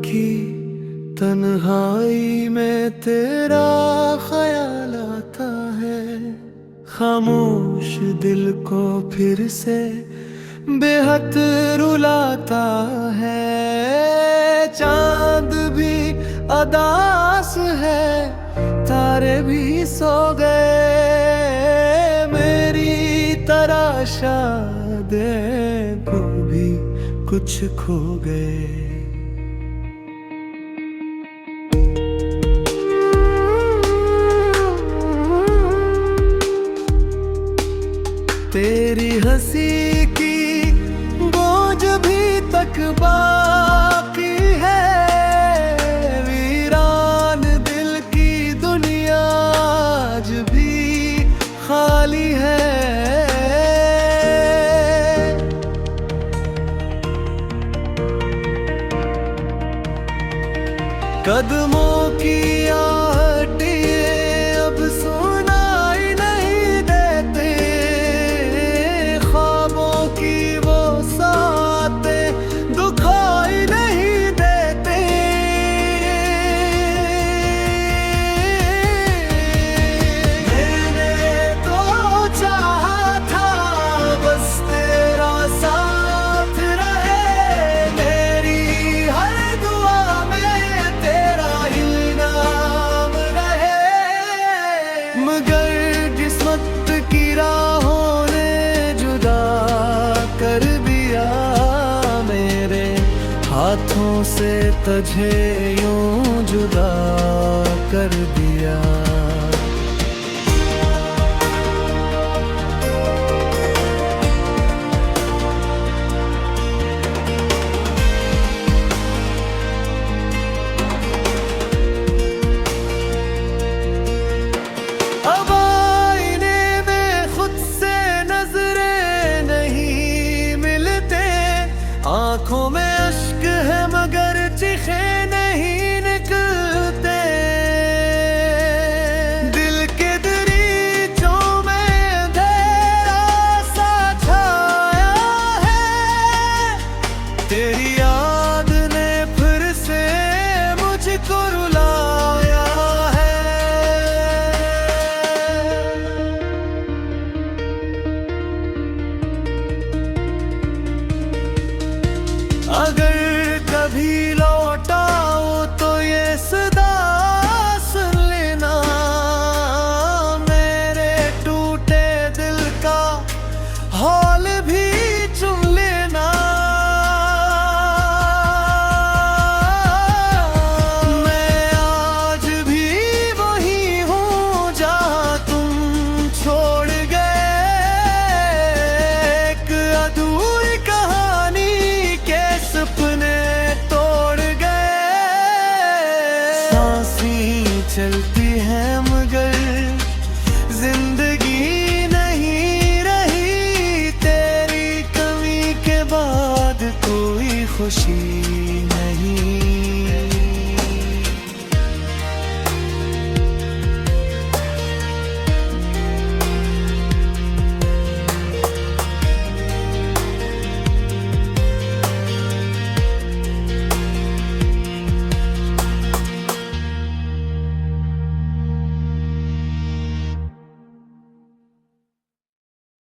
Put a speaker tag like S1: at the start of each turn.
S1: की तन्हाई में तेरा ख्याल आता है। खामोश दिल को फिर से बेहद रुलाता है। चांद भी अदास है, तारे भी सो गए। मेरी तरह शायद वो भी कुछ खो गए। तेरी हंसी की गूंज भी तक बाकी है। वीरान दिल की दुनिया आज भी खाली है। कदमों की आहटें अब सुनाई नहीं देते। ख्वाबों की वो सातें दुखाई नहीं देते। मैंने तो चाहा था बस तेरा साथ रहे। मेरी हर दुआ में तेरा इल्हाम रहे। मगर किस्मत की राहों ने जुदा कर दिया। मेरे हाथों से तुझे यूं जुदा कर दिया। अब आईने में खुद से नजरें नहीं मिलते। आंखों में अश्क है मगर चीखे नहीं निकलते। दिल के दरीचों में अंधेरा सा छाया है। तेरी याद ने फिर से मुझको रुलाया है। अगर कभी लौट आओ तो ये सदा सुन लेना। मेरे टूटे दिल का हाल भी चुन लेना। मैं आज भी वही हूँ जहाँ तुम छोड़ गए। एक अधूरी कहानी के सपने तोड़ गए। सांसें चलती हैं मगर जिंदगी नहीं रही। तेरी कमी के बाद कोई खुशी